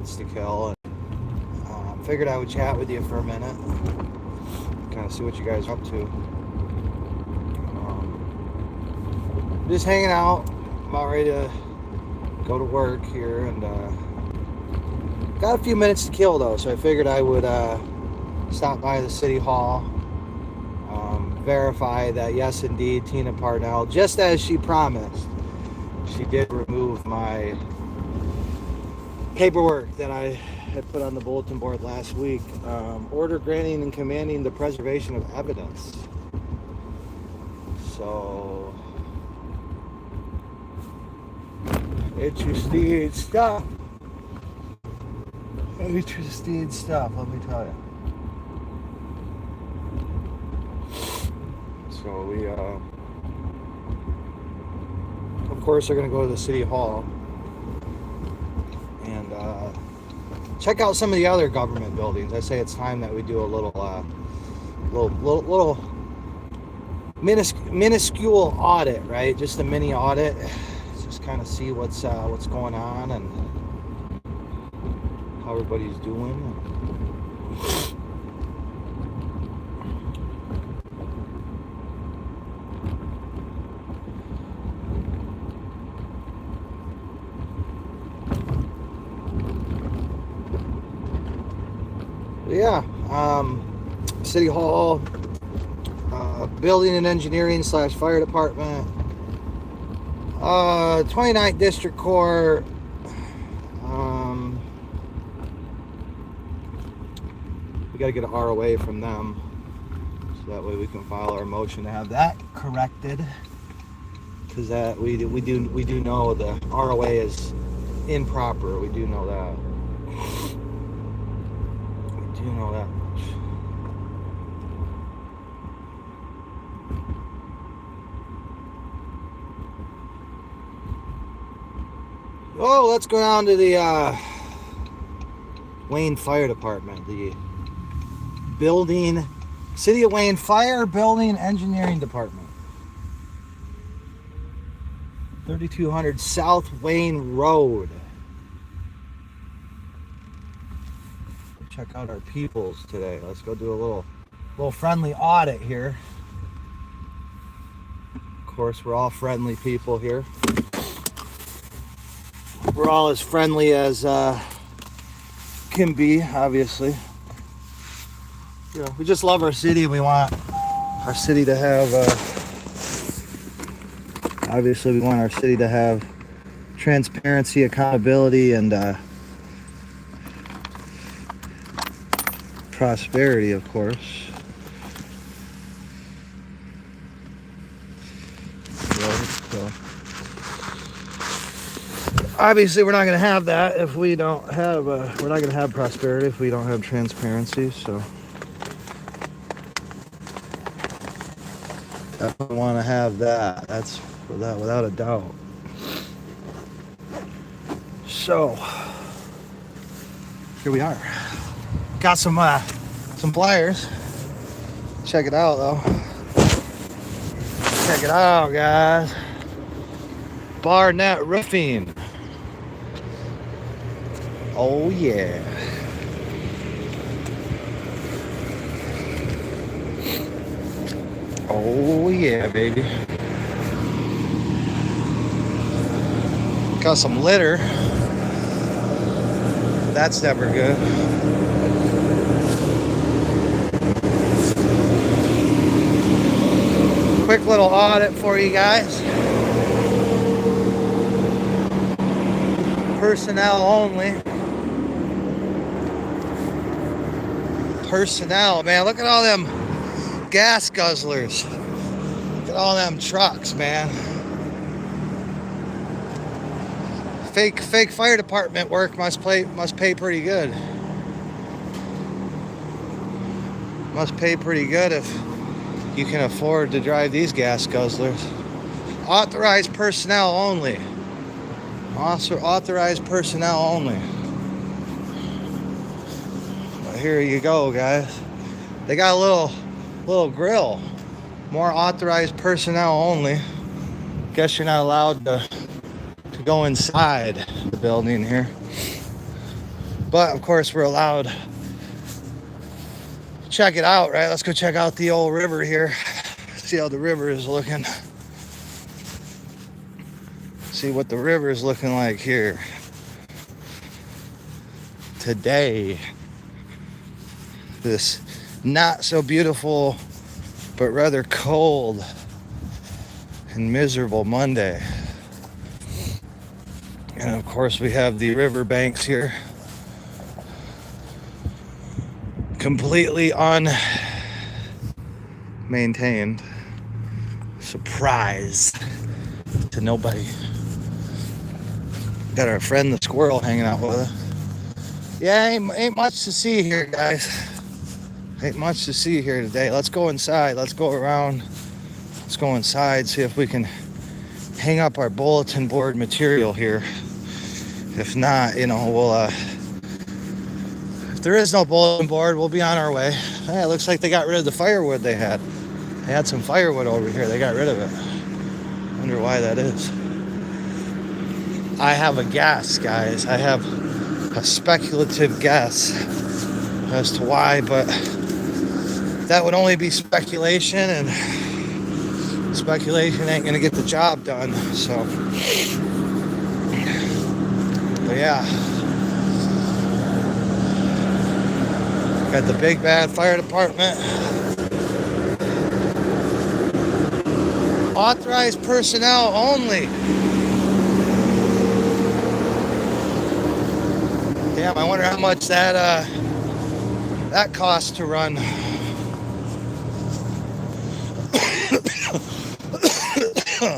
to kill, and figured I would chat with you for a minute, kind of see what you guys are up to. Just hanging out, about ready to go to work here, and got a few minutes to kill though, so I figured I would stop by the city hall, verify that yes indeed Tina Parnell, just as she promised, she did remove my paperwork that I had put on the bulletin board last week. Order granting and commanding the preservation of evidence. So, interesting stuff. Interesting stuff, let me tell you. So we, of course, are going to go to the city hall and check out some of the other government buildings. I say it's time that we do a little minuscule audit, right? Just a mini audit, just kind of see what's going on and how everybody's doing. Yeah, City Hall, Building and Engineering / Fire Department, 29th District Court, we got to get an ROA from them, so that way we can file our motion to have that corrected, because that we do know the ROA is improper. We do know that. You know that much. Oh, let's go down to the Wayne Fire Department, the City of Wayne Fire Building Engineering Department, 3200 South Wayne Road. Check out our peoples today. Let's go do a little friendly audit here. Of course, we're all friendly people here. We're all as friendly as can be, obviously. You know, we just love our city. We want our city to have obviously we want our city to have transparency, accountability, and prosperity, of course. So obviously we're not going to have that if we don't have we're not going to have prosperity if we don't have transparency. So definitely want to have that. That's without a doubt. So here we are. Got some flyers. Check it out though. Check it out, guys. Barnett Roofing. Oh yeah. Oh yeah, baby. Got some litter. That's never good. Quick little audit for you guys. Personnel only. Personnel, man. Look at all them gas guzzlers. Look at all them trucks, man. Fake fire department work must pay pretty good. Must pay pretty good if you can afford to drive these gas guzzlers. Authorized personnel only. Also authorized personnel only. But here you go, guys. They got a little grill. More authorized personnel only. Guess you're not allowed to go inside the building here. But of course we're allowed to check it out, right? Let's go check out the old river here. See how the river is looking. See what the river is looking like here today. This not so beautiful but rather cold and miserable Monday. And of course we have the river banks here completely unmaintained. Surprise to nobody. Got our friend the squirrel hanging out with us. Yeah, ain't much to see here, guys. Ain't much to see here today. Let's go inside. Let's go around. Let's go inside, see if we can hang up our bulletin board material here. If not, we'll, if there is no bulletin board, we'll be on our way. Hey, it looks like they got rid of the firewood they had. They had some firewood over here. They got rid of it. Wonder why that is. I have a guess, guys. I have a speculative guess as to why, but that would only be speculation, and speculation ain't gonna get the job done. So, but yeah, got the big bad fire department. Authorized personnel only. Damn, I wonder how much that costs to run. I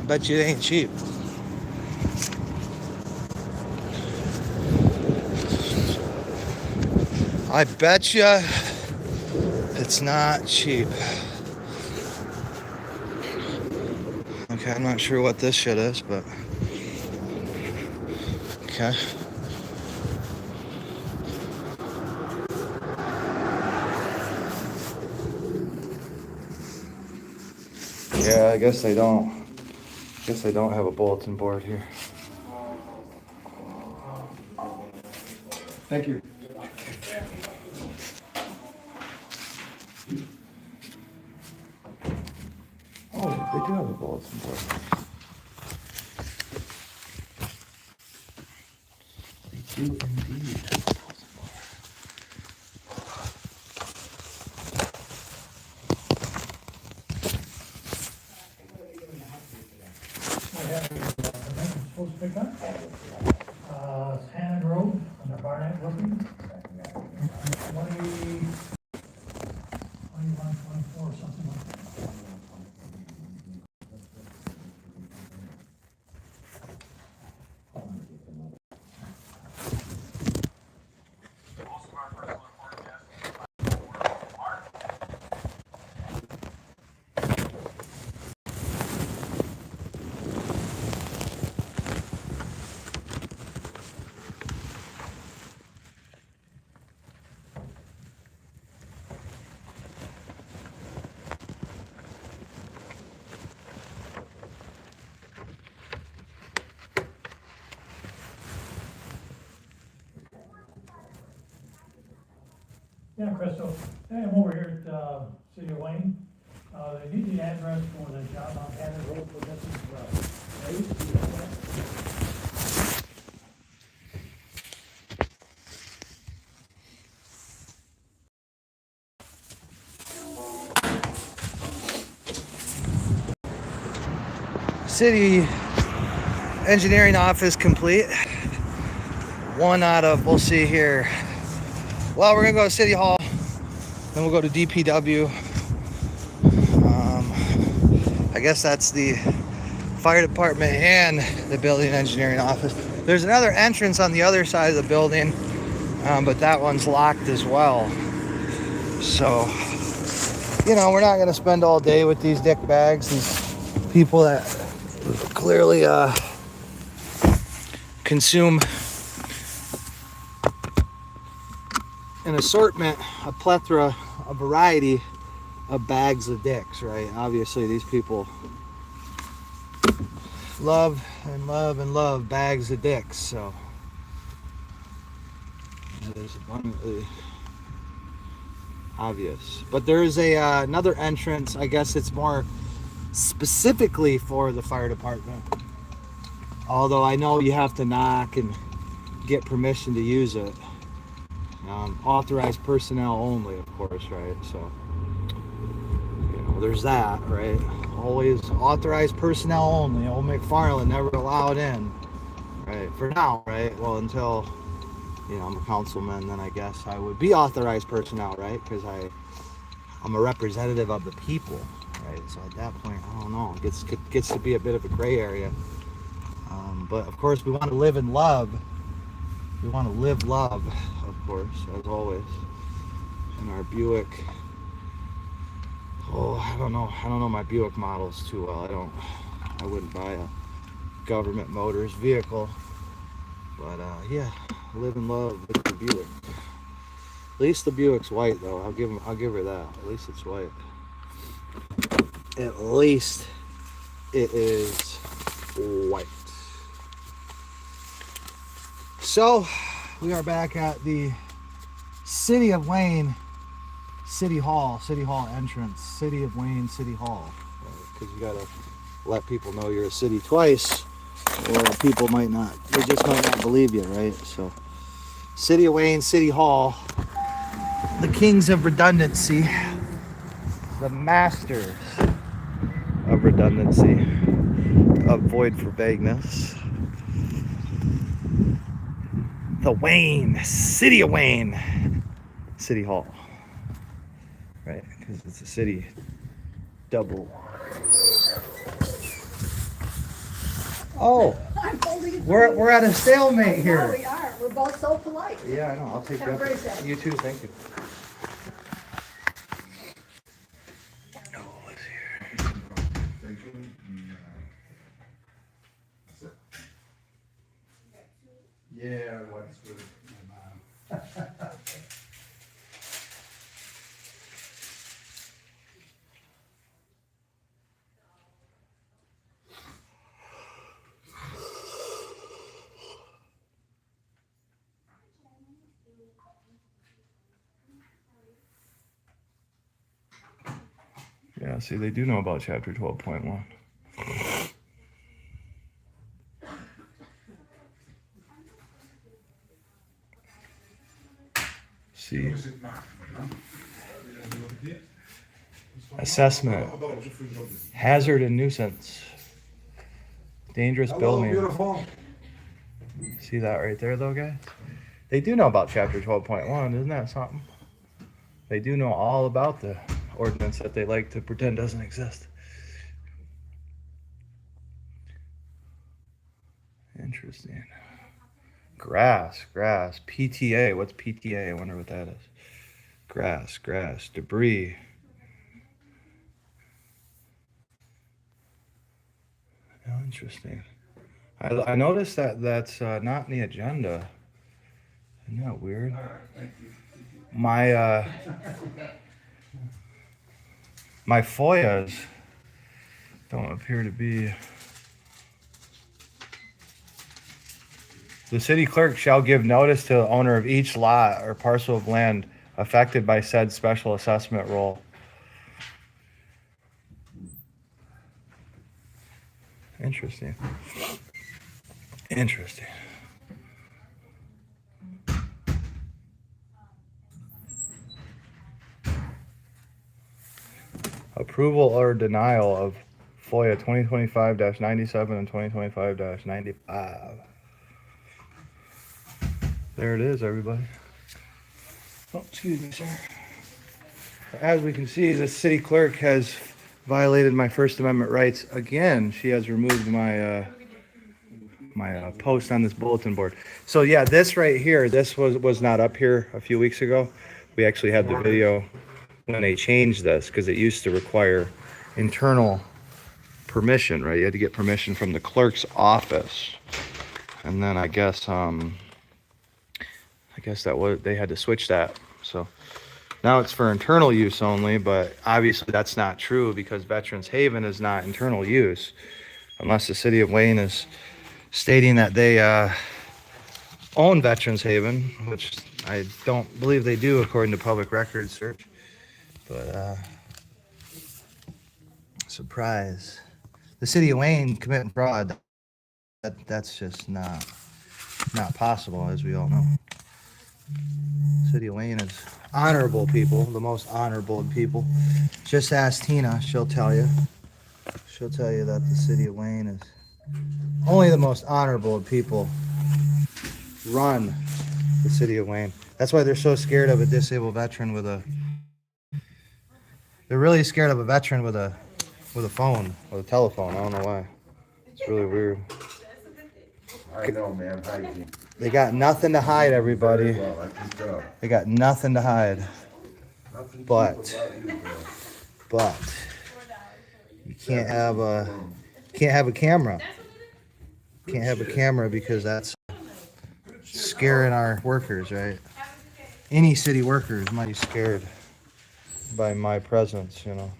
bet you it ain't cheap. I bet you it's not cheap. Okay, I'm not sure what this shit is, but okay. Yeah, I guess they don't. Guess they don't have a bulletin board here. Thank you. Oh, they do have a bulletin board. They do indeed have a bulletin board. Supposed to pick up? Hammond Road on the Barnett Roofing. 21, 24, something like that. Yeah, Chris, so hey, I'm over here at City of Wayne. They need the address for the job on Hammond Road, so this is Dave, do you have that? City engineering office complete. One out of, we'll see here. Well, we're gonna go to City Hall, then we'll go to DPW. I guess that's the fire department and the building engineering office. There's another entrance on the other side of the building, but that one's locked as well. So, we're not gonna spend all day with these dick bags, these people that clearly consume an assortment, a plethora, a variety of bags of dicks, right? Obviously these people love and love and love bags of dicks. So it is abundantly obvious. But there is a another entrance. I guess it's more specifically for the fire department. Although I know you have to knock and get permission to use it. Authorized personnel only, of course, right? So, you know, there's that, right? Always authorized personnel only. Old McFarland never allowed in, right? For now, right? Well, until, you know, I'm a councilman, then I guess I would be authorized personnel, right? Because I'm a representative of the people, right? So at that point, I don't know. It gets to be a bit of a gray area. But of course, we want to live in love. We want to live love, of course, as always. And our Buick. Oh, I don't know my Buick models too well. I wouldn't buy a government motors vehicle. But yeah, live in love with the Buick. At least the Buick's white, though. I'll give her that. At least it's white. At least it is white. So, we are back at the City of Wayne City Hall entrance. City of Wayne City Hall. Because you gotta let people know you're a city twice, or people they just might not believe you, right? So, City of Wayne City Hall, the kings of redundancy, the masters of redundancy, of void for vagueness. The Wayne, City of Wayne, City Hall, right? Because it's a city double. Oh, we're at a stalemate here. Yeah, we are. We're both so polite. Yeah, I know. I'll take Have a that. great day. You too. Thank you. Oh, let's see here. Yeah, what's good? Yeah, see, they do know about chapter 12.1. See. Assessment. Hazard and nuisance. Dangerous building. Beautiful. See that right there, though, guys? They do know about chapter 12.1. Isn't that something? They do know all about the ordinance that they like to pretend doesn't exist. Interesting. Grass. PTA. What's PTA? I wonder what that is. Grass. Debris. Oh, interesting. I noticed that's not in the agenda. Isn't that weird? My my FOIAs don't appear to be. The city clerk shall give notice to the owner of each lot or parcel of land affected by said special assessment roll. Interesting. Approval or denial of FOIA 2025-97 and 2025-95. There it is, everybody. Oh, excuse me, sir. As we can see, the city clerk has violated my First Amendment rights again. She has removed my my post on this bulletin board. So yeah, this right here, this was not up here a few weeks ago. We actually had the video when they changed this, because it used to require internal permission, right? You had to get permission from the clerk's office, and then I guess they had to switch that. So now it's for internal use only, but obviously that's not true because Veterans Haven is not internal use. unless the city of Wayne is stating that they own Veterans Haven, which I don't believe they do according to public records search. But surprise, the city of Wayne committing fraud. That's just not possible, as we all know. City of Wayne is honorable people, the most honorable of people. Just ask Tina, she'll tell you. She'll tell you that the city of Wayne is only the most honorable of people run the city of Wayne. That's why they're so scared of a disabled veteran with a. They're really scared of a veteran with a phone, with a telephone. I don't know why. It's really weird. I know, man. Hygiene. They got nothing to hide, everybody. Well, I can tell. They got nothing to hide. Nothing But- cheap about you, bro. But you can't have a camera. Can't have a camera because that's scaring our workers, right? Any city workers might be scared by my presence, you know.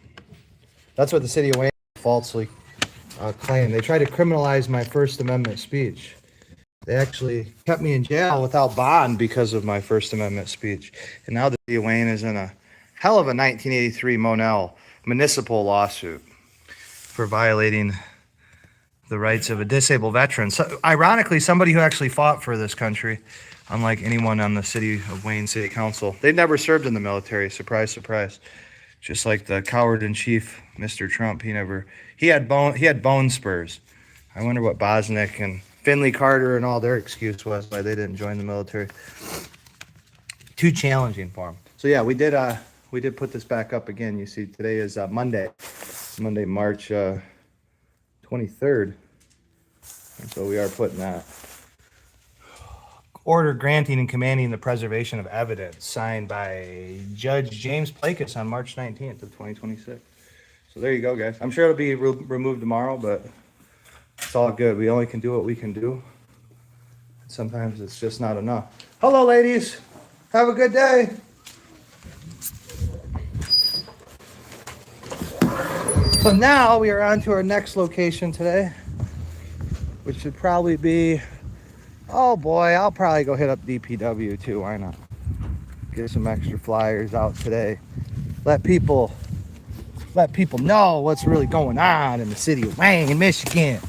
That's what the city of Wayne falsely claimed. They tried to criminalize my First Amendment speech. They actually kept me in jail without bond because of my First Amendment speech. And now the city of Wayne is in a hell of a 1983 Monell municipal lawsuit for violating the rights of a disabled veteran. So, ironically, somebody who actually fought for this country, unlike anyone on the city of Wayne City Council. They've never served in the military. Surprise, surprise. Just like the coward in chief, Mr. Trump. He had bone spurs. I wonder what Bosnick and Finley Carter and all their excuse was why they didn't join the military. Too challenging for them. So yeah, we did put this back up again. You see, today is Monday, March 23rd. And so we are putting that order granting and commanding the preservation of evidence signed by Judge James Plakus on March 19th of 2026. So there you go, guys. I'm sure it'll be removed tomorrow, but it's all good. We only can do what we can do. Sometimes it's just not enough. Hello, ladies. Have a good day. So now we are on to our next location today, which should probably be, oh boy, I'll probably go hit up DPW too. Why not? Get some extra flyers out today. Let people know what's really going on in the city of Wayne, Michigan.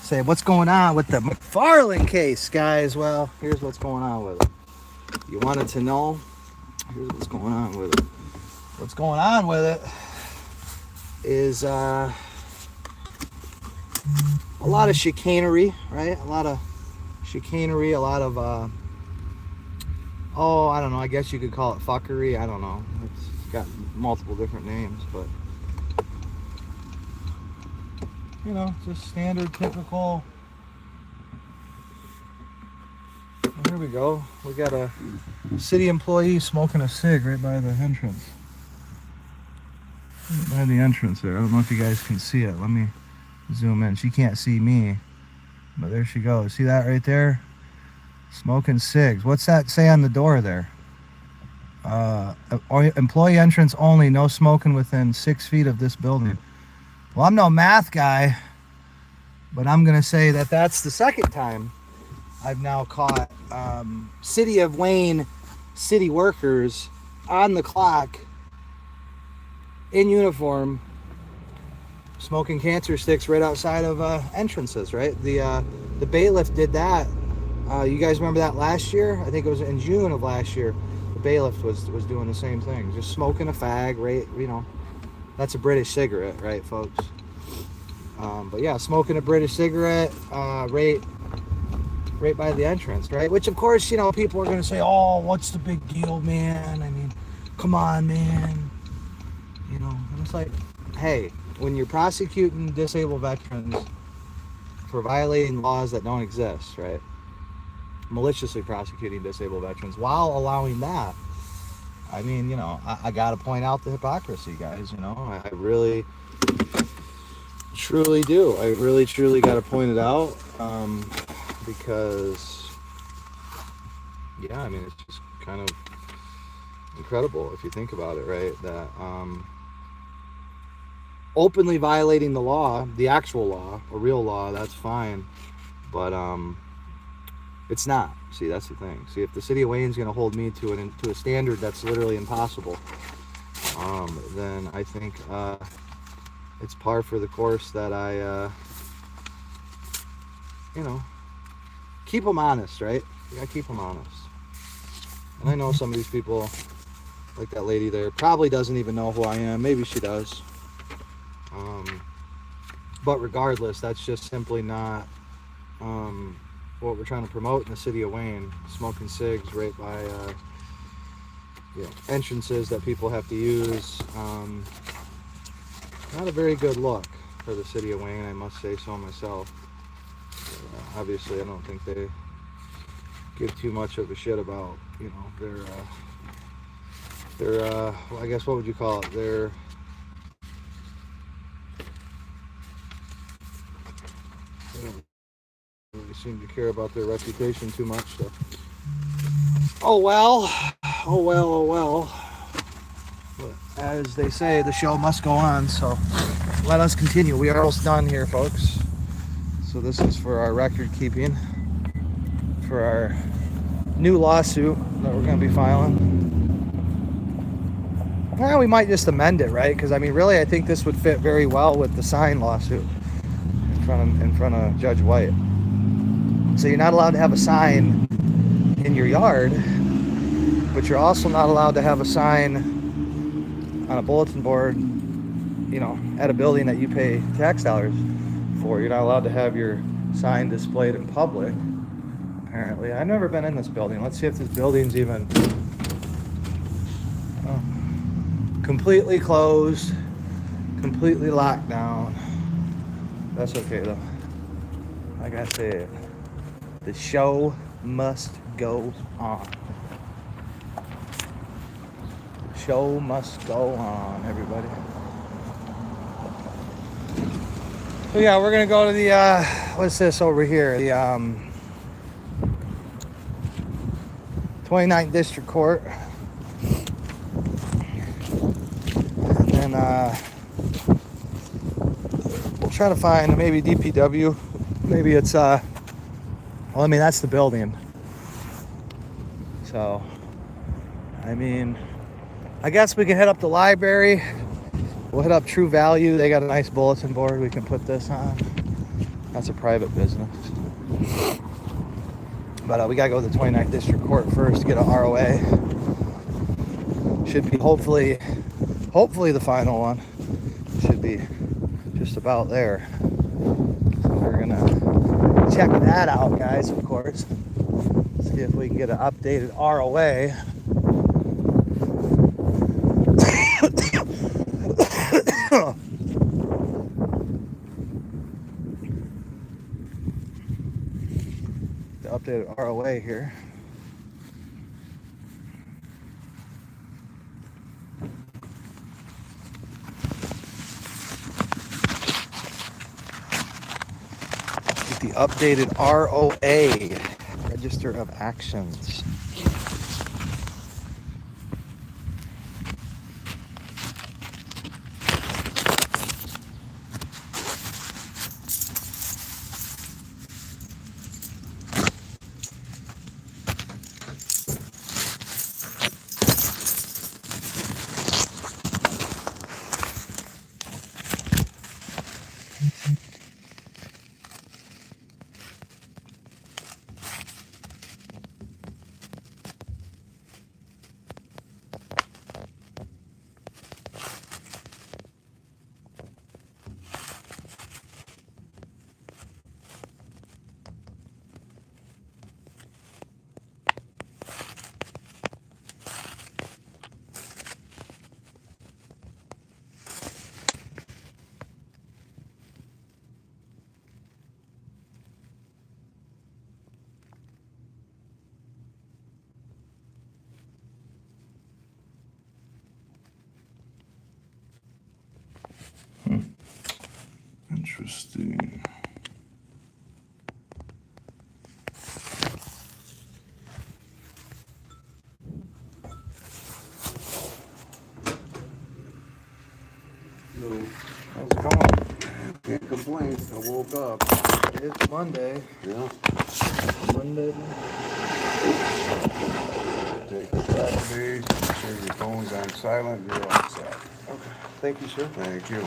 Say what's going on with the McFarland case, guys. Well, here's what's going on with it. You wanted to know? Here's what's going on with it. What's going on with it is a lot of chicanery, right? A lot of chicanery, a lot of I don't know, I guess you could call it fuckery. I don't know. It's got multiple different names, but you know, just standard, typical. Well, here we go. We got a city employee smoking a cig right by the entrance. Right by the entrance there. I don't know if you guys can see it. Let me zoom in. She can't see me, but there she goes. See that right there? Smoking cigs. What's that say on the door there? Employee entrance only. No smoking within 6 feet of this building. Well, I'm no math guy, but I'm going to say that that's the second time I've now caught City of Wayne city workers on the clock in uniform smoking cancer sticks right outside of entrances, right? The bailiff did that. You guys remember that last year? I think it was in June of last year. The bailiff was doing the same thing, just smoking a fag, right? You know, that's a British cigarette, right, folks? But yeah, smoking a British cigarette right by the entrance, right? Which, of course, you know, people are going to say, oh, what's the big deal, man? I mean, come on, man. You know, and it's like, hey, when you're prosecuting disabled veterans for violating laws that don't exist, right? Maliciously prosecuting disabled veterans while allowing that, I mean, you know, I got to point out the hypocrisy, guys. You know, I really, truly do. I really, truly got to point it out because, yeah, I mean, it's just kind of incredible if you think about it, right? That openly violating the law, the actual law, a real law, that's fine. But it's not. See, that's the thing. See, if the city of Wayne's going to hold me to a standard that's literally impossible, then I think it's par for the course that I, keep them honest, right? You gotta keep them honest. And I know some of these people, like that lady there, probably doesn't even know who I am. Maybe she does. But regardless, that's just simply not what we're trying to promote in the city of Wayne. Smoking cigs right by entrances that people have to use. Not a very good look for the city of Wayne, I must say so myself. Obviously, I don't think they give too much of a shit about, their I guess, what would you call it? They don't really seem to care about their reputation too much. So. Oh well. But as they say, the show must go on. So let us continue. We are almost done here, folks. So this is for our record keeping, for our new lawsuit that we're going to be filing. Well, we might just amend it, right? Because I mean, really, I think this would fit very well with the sign lawsuit in front of Judge White. So you're not allowed to have a sign in your yard, but you're also not allowed to have a sign on a bulletin board, at a building that you pay tax dollars for. You're not allowed to have your sign displayed in public, apparently. I've never been in this building. Let's see if this building's even completely closed, completely locked down. That's okay though. Like I said, the show must go on. The show must go on, everybody. So yeah, we're gonna go to the what's this over here? The 29th District Court. And then we'll try to find maybe DPW. Maybe it's that's the building. So I mean, I guess we can hit up the library. We'll hit up True Value. They got a nice bulletin board we can put this on. That's a private business. But we gotta go to the 29th District Court first to get an ROA. Should be hopefully the final one. Should be just about there. So we're gonna check that out, guys, of course. See if we can get an updated ROA. The updated ROA here. Get the updated ROA, Register of Actions. Interesting. No. length. I woke up. It's Monday. Yeah. Monday. Take the battery. Make sure your phone's on silent. You're all set. Okay. Thank you, sir. Thank you.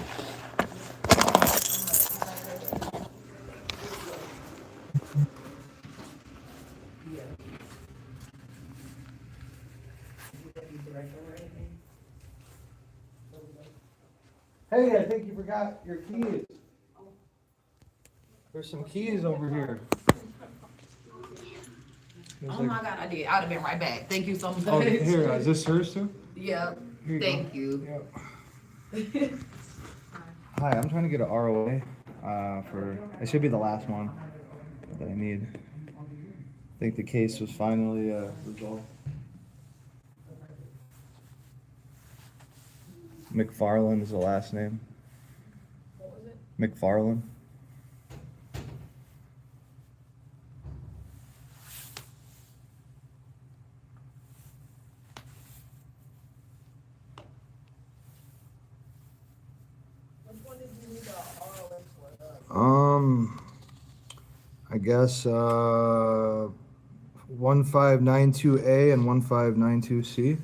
Hey, I think you forgot your keys. There's some keys over here. Oh my God, I did. I'd have been right back. Thank you so much. Oh, here, is this hers too? Yep. Here you Thank go. you. Yep. Hi, I'm trying to get an ROA for, it should be the last one that I need. I think the case was finally resolved. McFarland is the last name. What was it? McFarland. Which one did you need the ROH I guess 1592A and 1592C.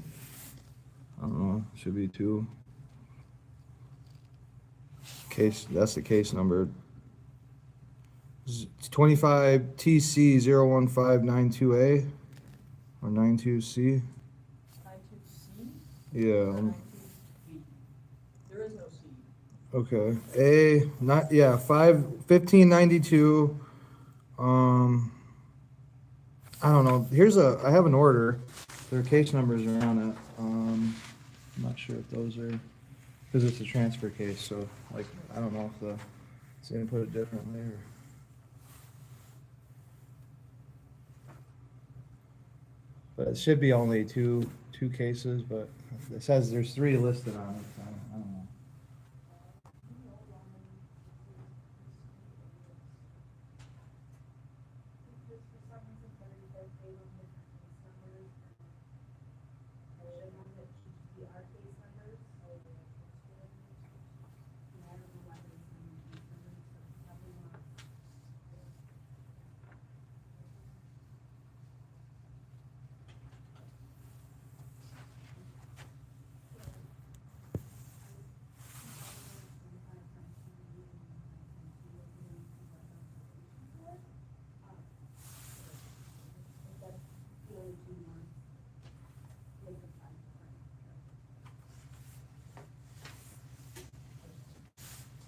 I don't know, should be two. Case, that's the case number. It's 25 TC 01592A or 92C. 92C? Yeah. 92B. There is no C. Okay. A not yeah 1592. I don't know. I have an order. Their case numbers are on it. I'm not sure if those are because it's a transfer case. So like I don't know if it's gonna put it differently or. But it should be only two cases. But it says there's three listed on it. So I don't know.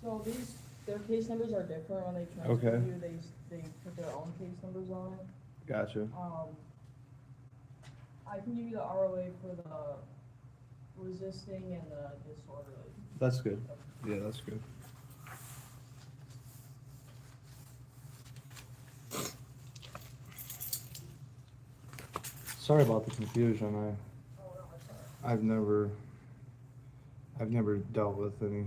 So their case numbers are different when they transfer Okay. you, they put their own case numbers on it. Gotcha. I can give you the ROA for the resisting and the disorderly. That's good. Yeah, that's good. Sorry about the confusion. I've never dealt with any.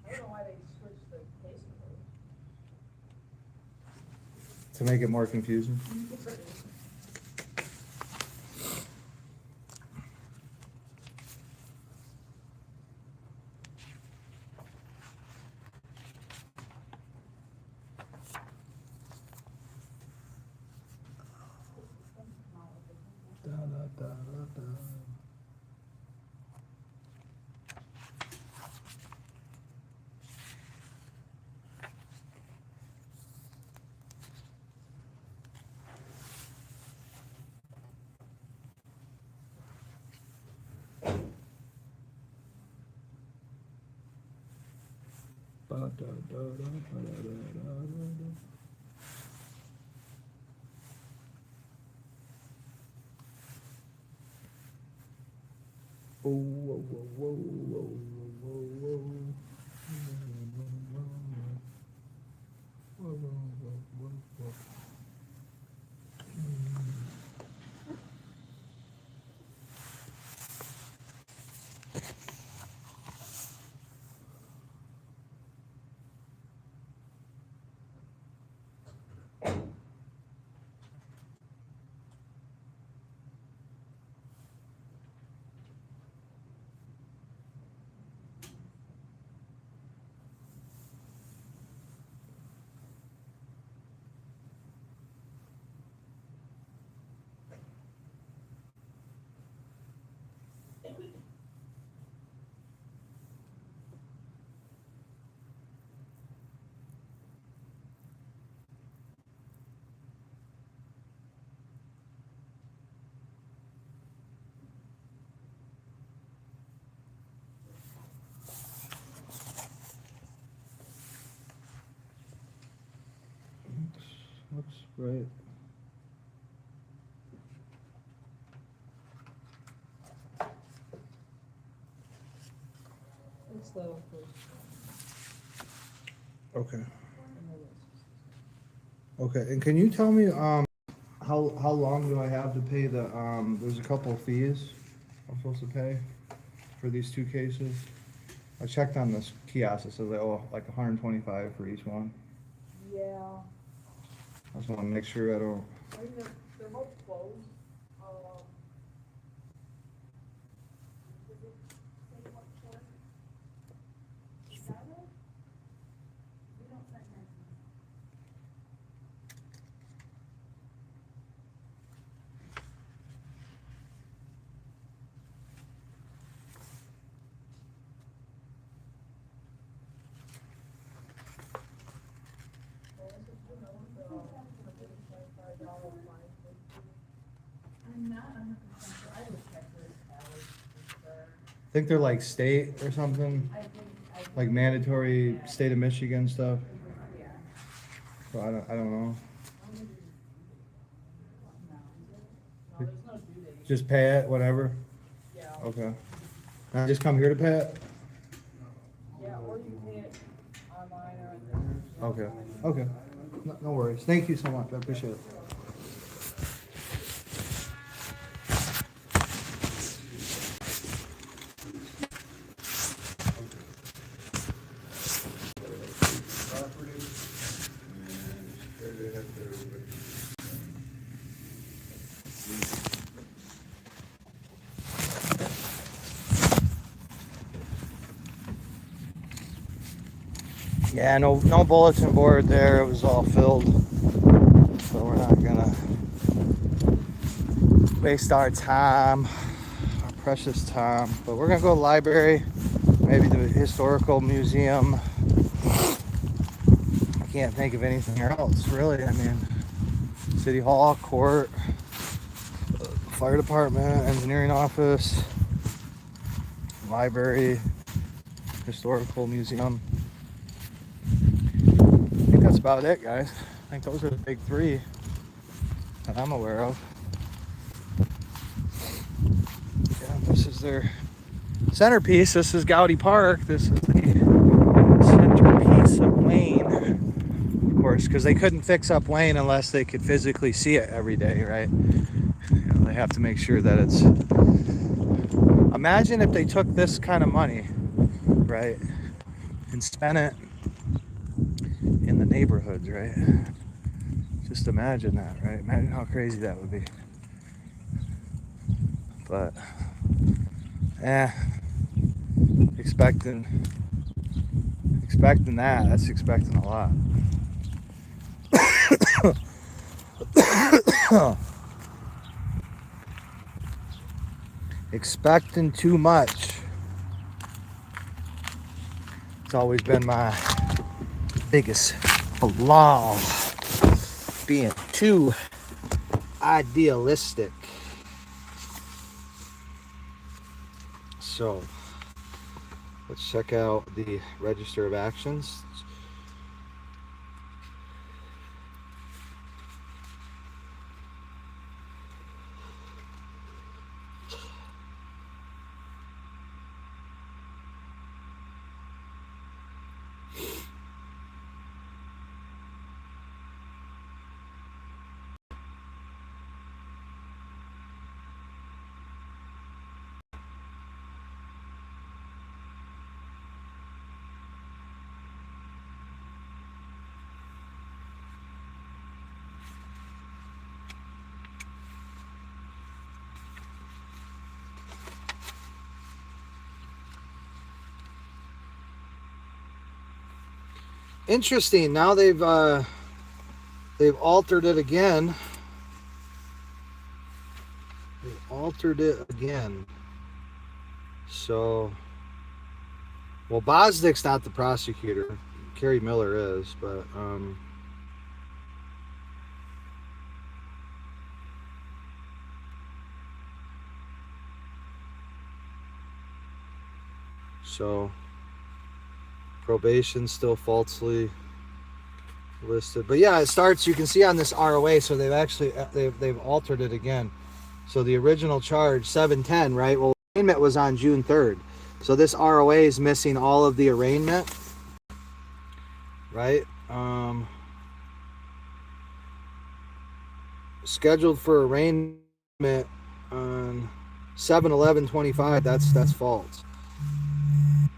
I don't know why they switched the case numbers. To make it more confusing. Da, da, da, da, da. Ba, da, da, da, ba, da, da, da, da, da. Oh, whoa, whoa, whoa, whoa, whoa, whoa, whoa, whoa, whoa. Looks right. It's the first Okay. one, and then it's- Okay, and can you tell me, how long do I have to pay the, there's a couple of fees I'm supposed to pay for these two cases? I checked on this kiosk, it says they owe like 125 for each one. Yeah, I just wanna make sure I don't, I mean, they're both closed, I'm not 100% sure. I would check with Alex for sure. I think they're like state or something, I think, like mandatory state of Michigan stuff, yeah. so I don't know. no, there's no due date. Just pay it, whatever, Yeah, okay. I just come here to pay it? yeah, or you can pay it online or at the. Okay, okay, no worries, thank you so much, I appreciate it. Property, and there they have their. Yeah, no bulletin board there, it was all filled, so we're not gonna waste our time, our precious time, but we're gonna go to the library, maybe the historical museum. I can't think of anything else, really. I mean, city hall, court, fire department, engineering office, library, historical museum. I think that's about it, guys. I think those are the big three that I'm aware of. Yeah, this is their centerpiece. This is Gowdy Park. This is the centerpiece of Wayne, of course, because they couldn't fix up Wayne unless they could physically see it every day, right? You know, they have to make sure that it's. Imagine if they took this kind of money, right, and spent it in the neighborhoods, right? Just imagine that, right? Imagine how crazy that would be. But, expecting that, that's expecting a lot. Expecting too much. It's always been my biggest flaw, being too idealistic. So let's check out the register of actions. Interesting. Now they've altered it again. They've altered it again. So, well, Bosnick's not the prosecutor. Kerry Miller is, but so probation still falsely listed. But yeah, it starts, you can see on this ROA, so they've actually, they've altered it again. So the original charge, 710, right? Well, arraignment was on June 3rd. So this ROA is missing all of the arraignment, right? Scheduled for arraignment on 7/11/25. That's false.